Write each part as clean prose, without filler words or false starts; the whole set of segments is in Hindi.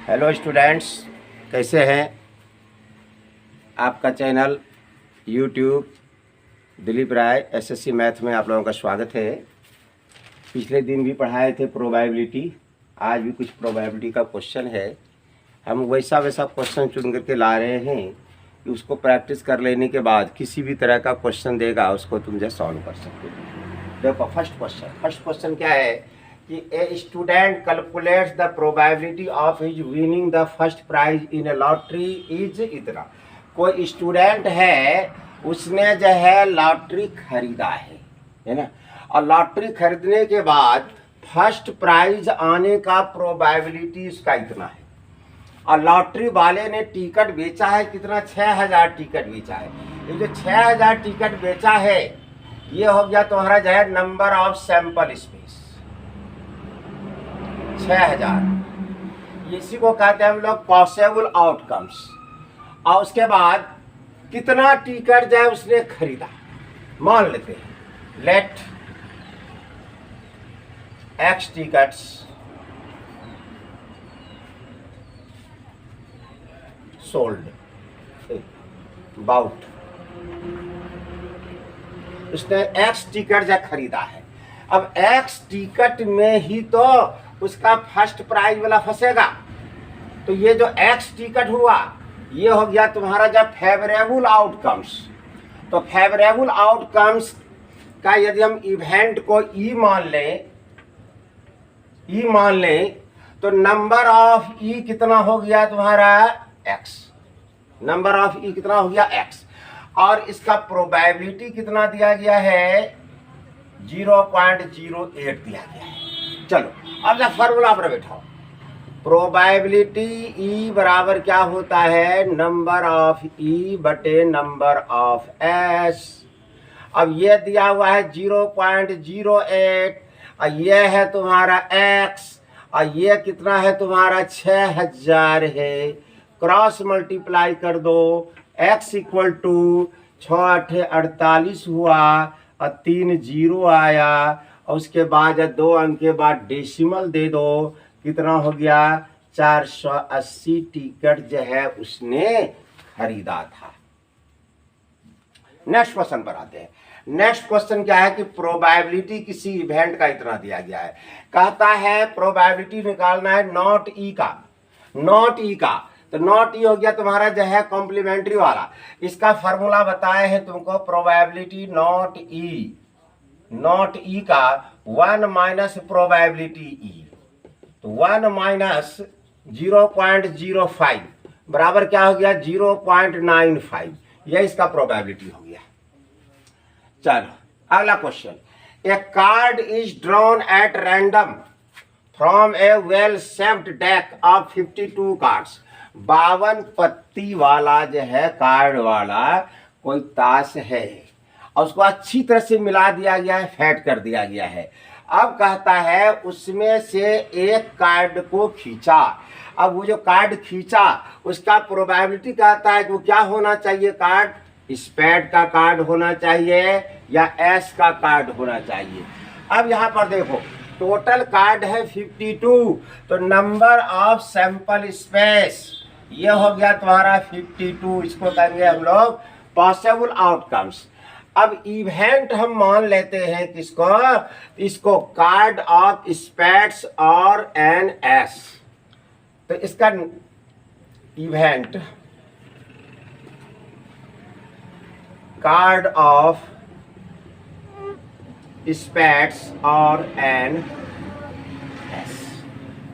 हेलो स्टूडेंट्स, कैसे हैं? आपका चैनल यूट्यूब दिलीप राय एसएससी मैथ में आप लोगों का स्वागत है। पिछले दिन भी पढ़ाए थे प्रोबेबिलिटी, आज भी कुछ प्रोबेबिलिटी का क्वेश्चन है। हम वैसा क्वेश्चन चुन करके ला रहे हैं कि उसको प्रैक्टिस कर लेने के बाद किसी भी तरह का क्वेश्चन देगा उसको तुम जो सॉल्व कर सकते हो। देखो फर्स्ट क्वेश्चन क्या है कि a student calculates the probability of his winning the first prize in a lottery is इतना। कोई स्टूडेंट है, उसने जो है लॉटरी खरीदा है ना, और लॉटरी खरीदने के बाद फर्स्ट प्राइज आने का प्रोबेबिलिटी उसका इतना है, और लॉटरी वाले ने टिकट बेचा है कितना, 6000 टिकट बेचा है। ये जो 6000 टिकट बेचा है ये हो गया तुम्हारा जो है नंबर ऑफ सैंपल स्पेस 6000। इसी को कहते हैं हम लोग पॉसिबल आउटकम्स। और उसके बाद कितना टिकट जो है उसने खरीदा, मान लेते हैं let x tickets sold bought. उसने एक्स टिकट जो खरीदा है, अब एक्स टिकट में ही तो उसका फर्स्ट प्राइज वाला फंसेगा। तो ये जो एक्स टिकट हुआ ये हो गया तुम्हारा जब फेवरेबल आउटकम्स। तो फेवरेबल आउटकम्स का यदि हम इवेंट को ई मान लें तो नंबर ऑफ ई कितना हो गया तुम्हारा एक्स। नंबर ऑफ ई कितना हो गया एक्स, और इसका प्रोबेबिलिटी कितना दिया गया है 0.08 दिया गया है। चलो अब जब फॉर्मूला पर बैठाओ, प्रोबेबिलिटी ई बराबर क्या होता है, नंबर ऑफ ई बटे नंबर ऑफ एस। अब ये दिया हुआ है 0.08, और ये है तुम्हारा एक्स, और ये कितना है तुम्हारा 6000 है। क्रॉस मल्टीप्लाई कर दो, x इक्वल टू 6 8 48 हुआ और 3 0 आया, और उसके बाद 2 अंक के बाद डेसिमल दे दो, कितना हो गया 480 टिकट जो है उसने खरीदा था। नेक्स्ट क्वेश्चन पर आते हैं। नेक्स्ट क्वेश्चन क्या है कि प्रोबेबिलिटी किसी इवेंट का इतना दिया गया है। कहता है प्रोबेबिलिटी निकालना है नॉट ई का। नॉट ई का तो नॉट ई हो गया तुम्हारा जो है कॉम्प्लीमेंट्री वाला। इसका फॉर्मूला बताए हैं तुमको, प्रोबेबिलिटी नॉट ई का 1 माइनस प्रोबेबिलिटी ई। तो 1 माइनस 0.05 बराबर क्या हो गया 0.95। यह इसका प्रोबेबिलिटी हो गया। चलो अगला question. A card is drawn at random from A well shaped deck of 52 cards. 52 पत्ती वाला जो है कार्ड वाला कोई ताश है, और उसको अच्छी तरह से मिला दिया गया है, फैट कर दिया गया है। अब कहता है उसमें से एक कार्ड को खींचा। अब वो जो कार्ड खींचा उसका प्रोबेबिलिटी कहता है कि वो क्या होना चाहिए, कार्ड स्पेड का कार्ड होना चाहिए या एस का कार्ड होना चाहिए। अब यहाँ पर देखो टोटल कार्ड है 52, तो नंबर ऑफ सैंपल स्पेस ये हो गया तुम्हारा 52। इसको कहेंगे हम लोग पॉसिबल आउटकम्स। अब इवेंट हम मान लेते हैं किसको, इसको कार्ड ऑफ स्पेड्स और एन एस। तो इसका इवेंट कार्ड ऑफ स्पेड्स और एन एस।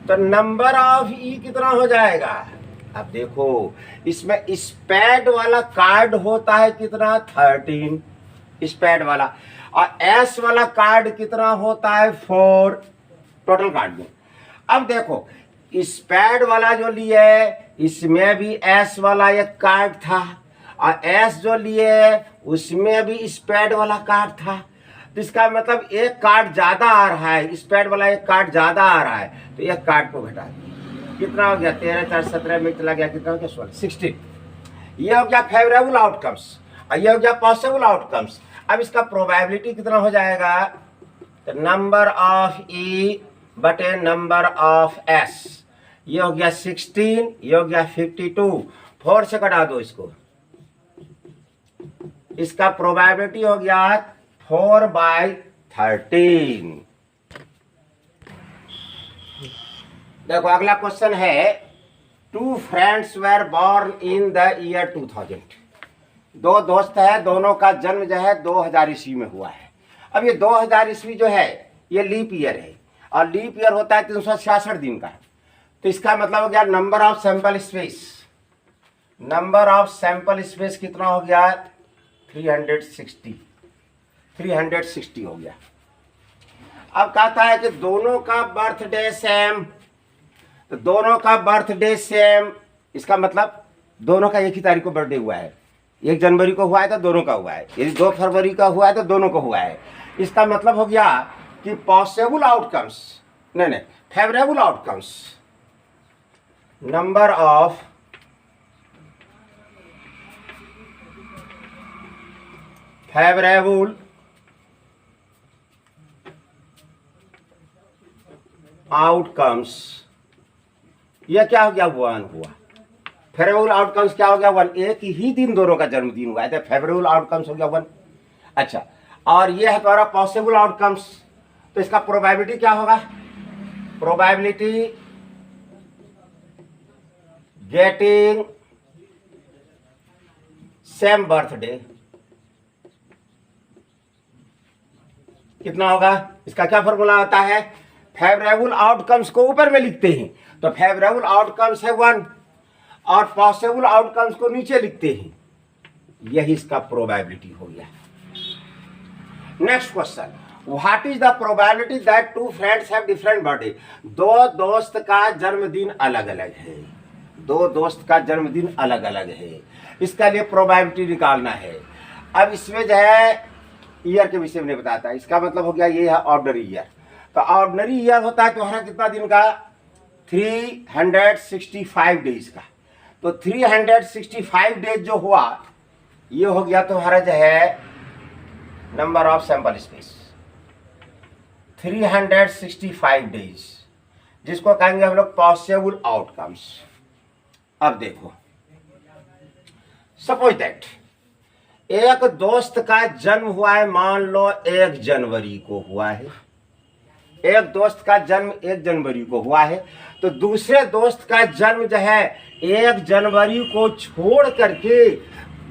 तो नंबर ऑफ ई कितना हो जाएगा। अब देखो इसमें स्पेड वाला कार्ड होता है कितना 13 स्पेड वाला, और एस वाला कार्ड कितना होता है 4 टोटल कार्ड में। अब देखो स्पेड वाला जो लिए इसमें भी एस वाला एक कार्ड था, और एस जो लिए उसमें भी स्पेड वाला कार्ड था। तो इसका मतलब एक कार्ड ज्यादा आ रहा है, स्पेड वाला एक कार्ड ज्यादा आ रहा है, तो एक कार्ड को घटा दिया। कितना हो गया 13 4 17 में चला गया, कितना हो गया 16। ये हो गया फेवरेबल आउटकम्स, और ये हो गया पॉसिबल आउटकम्स। अब इसका प्रोबेबिलिटी कितना हो जाएगा, तो नंबर ऑफ ई बटे नंबर ऑफ एस। ये हो गया 16, ये हो गया 52, 4 से कटा दो इसको, इसका प्रोबेबिलिटी हो गया 4/13। देखो अगला क्वेश्चन है, 2 friends were born in the year 2000। 2 दोस्त है, दोनों का जन्म जो है 2000 ईस्वी में हुआ है। अब ये 2000 ईस्वी जो है ये लीप ईयर है, और लीप ईयर होता है 366 दिन का। तो इसका मतलब हो गया number of sample space, number of sample space कितना हो गया? 360 हो गया। अब कहता है कि दोनों का बर्थडे सेम, तो दोनों का बर्थडे सेम, इसका मतलब दोनों का एक ही तारीख को बर्थडे हुआ है। 1 जनवरी को हुआ है तो दोनों का हुआ है, यदि 2 फरवरी का हुआ है तो दोनों को हुआ है। इसका मतलब हो गया कि पॉसिबल आउटकम्स, नहीं, favourable outcomes, number of favourable outcomes, यह क्या हो गया? 1 हुआ। फेवरेबल आउटकम्स क्या हो गया? 1। एक ही दिन दोनों का जन्मदिन हुआ है तो फेवरेबल आउटकम्स हो गया 1। अच्छा, और ये है तुम्हारा पॉसिबल आउटकम्स, तो इसका प्रोबेबिलिटी क्या होगा? प्रोबेबिलिटी गेटिंग सेम बर्थडे कितना होगा? इसका क्या फॉर्मूला होता है? फेवरेबल आउटकम्स को ऊपर में लिखते हैं, तो फेवरेबल आउटकम्स है 1, और पॉसिबल आउटकम्स को नीचे लिखते हैं, यही इसका प्रोबेबिलिटी हो गया। Next question, what is the probability that 2 friends have different birthday? 2 दोस्त का जन्मदिन अलग अलग है, 2 दोस्त का जन्मदिन अलग अलग है, इसका लिए प्रोबेबिलिटी निकालना है। अब इसमें जो है ईयर के विषय में बताता है, इसका मतलब हो गया ये है ऑर्डिनरी ईयर। तो ऑर्डिनरी ईयर होता है तुम्हारा कितना दिन का? 365 डेज का। तो 365 डेज जो हुआ ये हो गया तुम्हारा जो है number of sample space, 365 days, जिसको कहेंगे हम लोग पॉसिबल आउटकम्स। अब देखो, सपोज दैट एक दोस्त का जन्म हुआ है, मान लो 1 जनवरी को हुआ है, एक दोस्त का जन्म 1 जनवरी को हुआ है, तो दूसरे दोस्त का जन्म जो है 1 जनवरी को छोड़ करके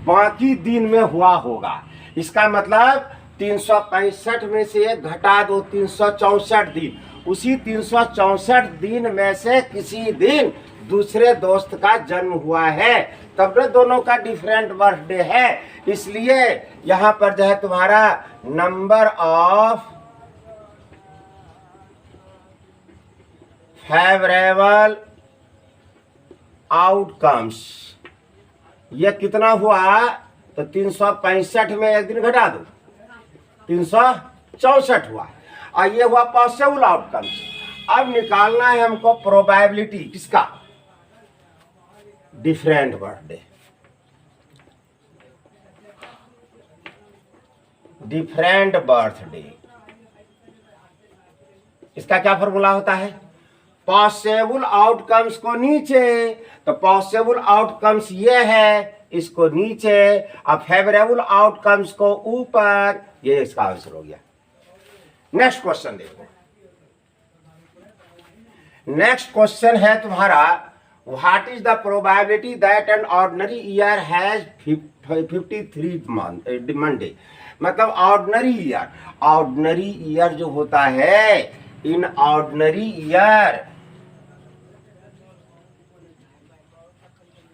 बाकी दिन में हुआ होगा। इसका मतलब 365 में से 1 घटा दो, 364 दिन, उसी 364 दिन में से किसी दिन दूसरे दोस्त का जन्म हुआ है, तब तो दोनों का डिफरेंट बर्थडे है। इसलिए यहां पर जो है तुम्हारा नंबर ऑफ फेवरेबल आउटकम्स, ये कितना हुआ? तो 365 में 1 दिन घटा दो, 364 हुआ, और ये हुआ पॉसिबल आउटकम्स। अब निकालना है हमको प्रोबेबिलिटी किसका? डिफरेंट बर्थडे, डिफरेंट बर्थडे, इसका क्या फॉर्मूला होता है? पॉसिबल आउटकम्स को नीचे, तो पॉसिबल आउटकम्स ये है, इसको नीचे, अब फेवरेबल आउटकम्स को ऊपर, ये इसका आंसर हो गया। नेक्स्ट क्वेश्चन देखो, नेक्स्ट क्वेश्चन है तुम्हारा, what is the probability that an ordinary year has 53 Monday? मतलब ऑर्डिनरी ईयर, ऑर्डिनरी ईयर जो होता है, in ordinary year,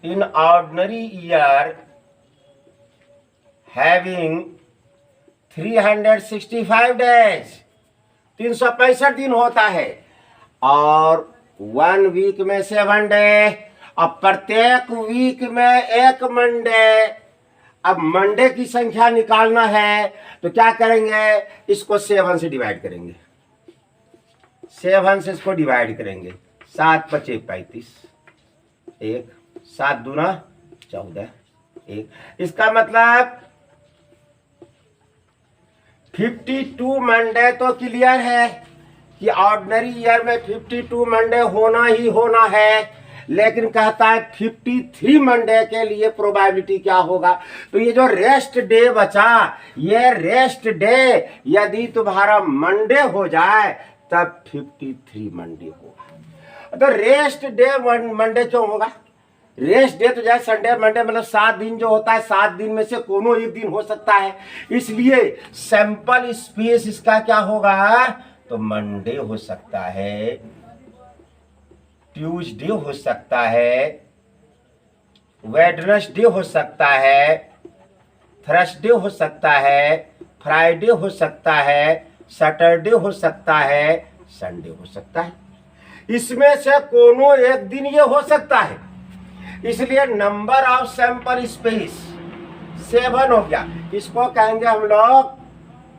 in ordinary year having 365 days, 365 दिन होता है, और 1 वीक में 7 डे, अब प्रत्येक वीक में 1 मंडे। अब मंडे की संख्या निकालना है तो क्या करेंगे? इसको 7 से डिवाइड करेंगे, 7 से इसको डिवाइड करेंगे, 7 पचे 35, 1, 7 दूना 14, 1। इसका मतलब 52 मंडे तो क्लियर है, कि ऑर्डिनरी ईयर में 52 मंडे होना ही होना है, लेकिन कहता है 53 मंडे के लिए प्रोबेबिलिटी क्या होगा। तो ये जो रेस्ट डे बचा, ये रेस्ट डे यदि तुम्हारा मंडे हो जाए तब 53 मंडे होगा। तो रेस्ट डे मंडे क्यों होगा? रेस्ट डे तो जैसे संडे मंडे मतलब 7 दिन जो होता है, 7 दिन में से कोनो एक दिन हो सकता है, इसलिए सैंपल स्पेस इसका क्या होगा? तो मंडे हो सकता है, ट्यूसडे हो सकता है, वेडनेसडे हो सकता है, थर्सडे हो सकता है, फ्राइडे हो सकता है, सैटरडे हो सकता है, संडे हो सकता है। इसमें से कोनो एक दिन ये हो सकता है, इसलिए नंबर ऑफ सैंपल स्पेस 7 हो गया। इसको कहेंगे हम लोग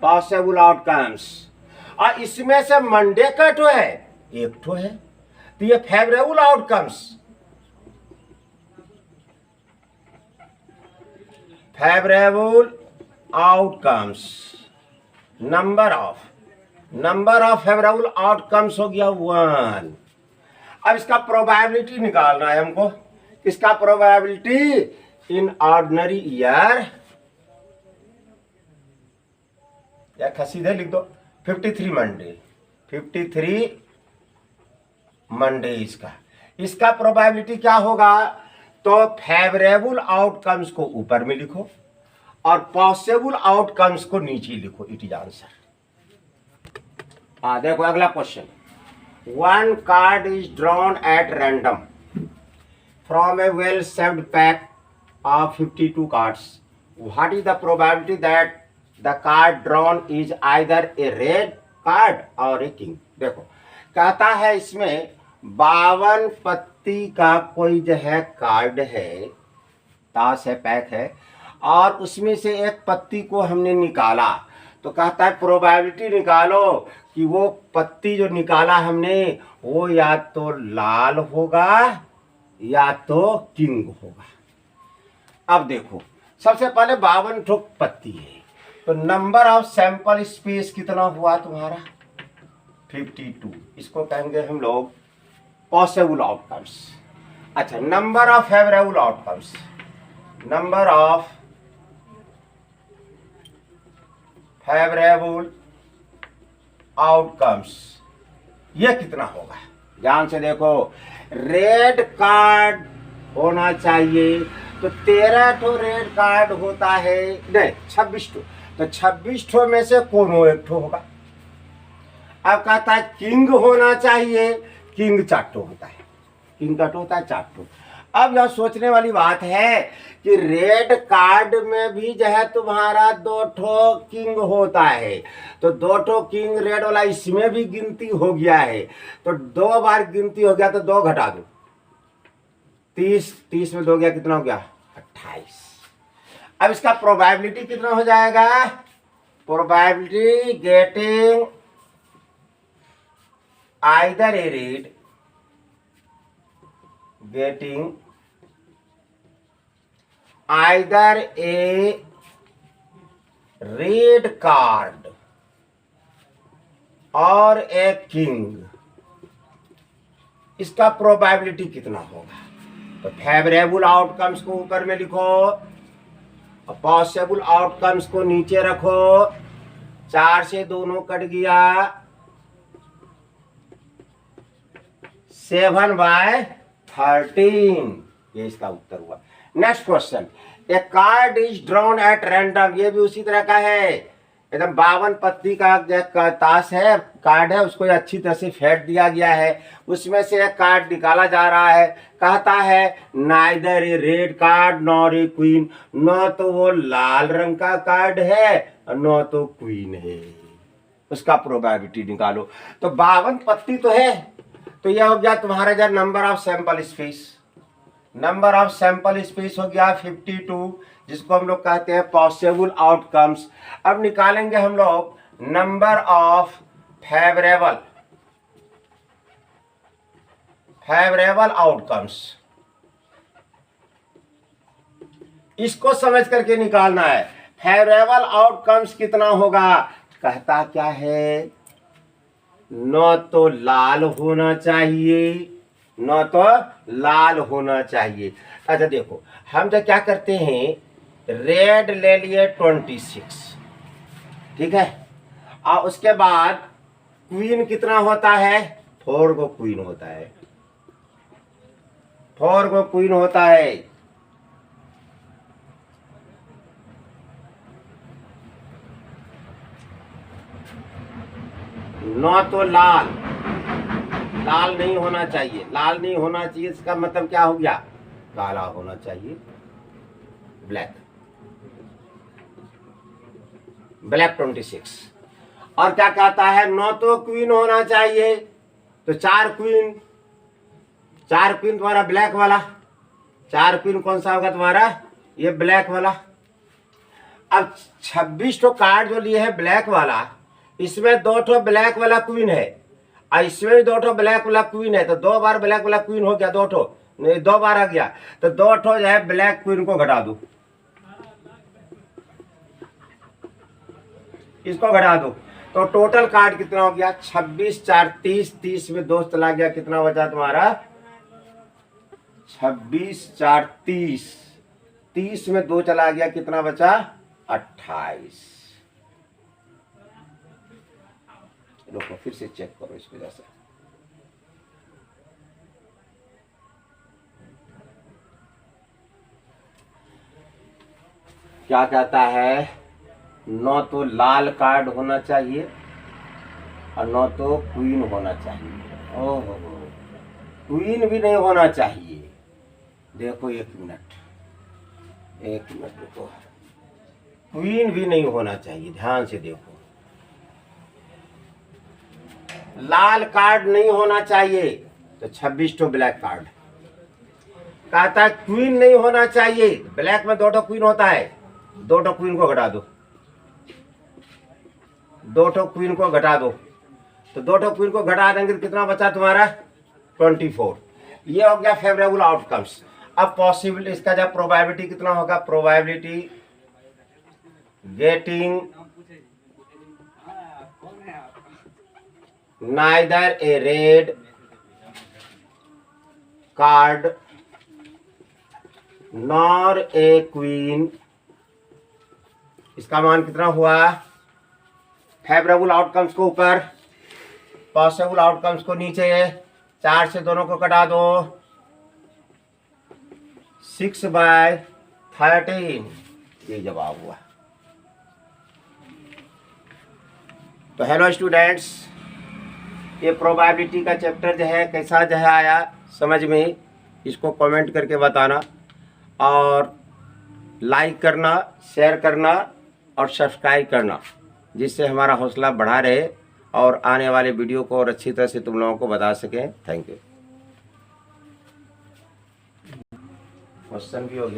पॉसिबल आउटकम्स। और इसमें से मंडे का तो है, एक तो है, तो ये favourable outcomes, favourable outcomes, number of favourable outcomes हो गया 1। अब इसका प्रोबेबिलिटी निकालना है हमको। इसका प्रोबेबिलिटी इन ऑर्डिनरी ईयर, या सीधे लिख दो 53 मंडे, 53 मंडे इसका प्रोबेबिलिटी क्या होगा? तो फेवरेबल आउटकम्स को ऊपर में लिखो और पॉसिबल आउटकम्स को नीचे लिखो। It is answer. देखो अगला question. 1 card is drawn at random from a well-shaped pack of 52 cards. What is the probability that the card drawn is either a red card or a king? देखो कहता है इसमें 52 पत्ती का कोई जो है कार्ड है, ताश है, पैक है, और उसमें से एक पत्ती को हमने निकाला। तो कहता है प्रोबेबिलिटी निकालो कि वो पत्ती जो निकाला हमने वो या तो लाल होगा या तो किंग होगा। अब देखो सबसे पहले 52 ठोक पत्ती है, तो नंबर ऑफ सैंपल स्पेस कितना हुआ तुम्हारा? 52। इसको कहेंगे हम लोग पॉसिबल आउटकम्स। अच्छा, number of favourable outcomes, number of favourable outcomes ये कितना होगा? ध्यान से देखो, रेड कार्ड होना चाहिए, तो 13 ठो रेड कार्ड होता है, नहीं 26 ठो, तो 26 ठो में से कोनो एक ठो होगा। अब कहता है किंग होना चाहिए, किंग 4 ठो होता है, किंग का ठो होता है 4 ठो। अब यह सोचने वाली बात है कि रेड कार्ड में भी जो है तुम्हारा 2 ठो किंग होता है, तो 2 ठो किंग रेड वाला इसमें भी गिनती हो गया है, तो 2 बार गिनती हो गया, तो 2 घटा दो 30 में 2 गया, कितना हो गया? 28। अब इसका प्रोबेबिलिटी कितना हो जाएगा? Probability getting either A red, getting either a red card और a king, इसका प्रोबेबिलिटी कितना होगा? तो फेवरेबल आउटकम्स को ऊपर में लिखो और पॉसिबल आउटकम्स को नीचे रखो। 4 से दोनों कट गया, 7/13, ये इसका उत्तर हुआ। Next question. A card is drawn at random, ये भी उसी तरह का है, एकदम 52 पत्ती का ताश है, कार्ड है, उसको अच्छी तरह से फेंट दिया गया है, उसमें से एक कार्ड निकाला जा रहा है। कहता है neither A red card nor a queen, न तो वो लाल रंग का कार्ड है न तो क्वीन है, उसका प्रोबेबिलिटी निकालो। तो 52 पत्ती तो है, तो यह हो गया तुम्हारा जो number of sample space, number of sample space हो गया 52, जिसको हम लोग कहते हैं पॉसिबल आउटकम्स। अब निकालेंगे हम लोग नंबर ऑफ फेवरेबल आउटकम्स। इसको समझ करके निकालना है। फेवरेबल आउटकम्स कितना होगा? कहता क्या है न तो लाल होना चाहिए, न तो लाल होना चाहिए। अच्छा देखो, हम तो क्या करते हैं, रेड ले लिए 26, ठीक है, और उसके बाद क्वीन कितना होता है, 4 को क्वीन होता है, 4 को क्वीन होता है। न तो लाल, लाल नहीं होना चाहिए, लाल नहीं होना चाहिए, इसका मतलब क्या हो गया, काला होना चाहिए, ब्लैक, ब्लैक 26। और क्या कहता है, न तो क्वीन होना चाहिए, तो 4 क्वीन, 4 क्वीन तुम्हारा ब्लैक वाला, 4 क्वीन कौन सा होगा तुम्हारा, ये ब्लैक वाला। अब 26 तो कार्ड जो लिए है ब्लैक वाला, इसमें 2 ठो ब्लैक वाला क्वीन है, और इसमें भी 2 ठो ब्लैक वाला क्वीन है, तो 2 बार ब्लैक वाला क्वीन हो गया, 2 ठो नहीं, 2 बार आ गया, तो 2 ठो जो है ब्लैक क्वीन को घटा दो, इसको घटा दो, तो टोटल कार्ड कितना हो गया, 26 4 30, 30 में 2 चला गया, कितना बचा तुम्हारा, 26 4 30, 30 में 2 चला गया, कितना बचा, 28। रुको फिर से चेक करो इस वजह से, क्या कहता है, न तो लाल कार्ड होना चाहिए और न तो क्वीन होना चाहिए। ओहो, क्वीन भी नहीं होना चाहिए। देखो 1 मिनट, 1 मिनट रुको, क्वीन भी नहीं होना चाहिए, ध्यान से देखो, लाल कार्ड नहीं होना चाहिए, तो 26 तो ब्लैक कार्ड। कहता है क्वीन नहीं होना चाहिए, ब्लैक में 2 ठो क्वीन होता है, 2 ठो क्वीन को घटा दो, 2 ठो क्वीन को घटा दो, तो 2 ठो क्वीन को घटा देंगे तो कितना बचा तुम्हारा, 24। ये हो गया फेवरेबल आउटकम्स। अब पॉसिबल इसका जब प्रोबेबिलिटी कितना होगा, probability getting neither a red card nor a queen, इसका मान कितना हुआ, फेवरेबल आउटकम्स को ऊपर, पॉसिबल आउटकम्स को नीचे, 4 से दोनों को कटा दो, 6/13, ये जवाब हुआ। तो हेलो स्टूडेंट्स, ये प्रोबेबिलिटी का चैप्टर जो है कैसा जो है आया समझ में, इसको कमेंट करके बताना, और लाइक करना, शेयर करना और सब्सक्राइब करना, जिससे हमारा हौसला बढ़ा रहे और आने वाले वीडियो को और अच्छी तरह से तुम लोगों को बता सकें। Thank you. क्वेश्चन भी हो गया।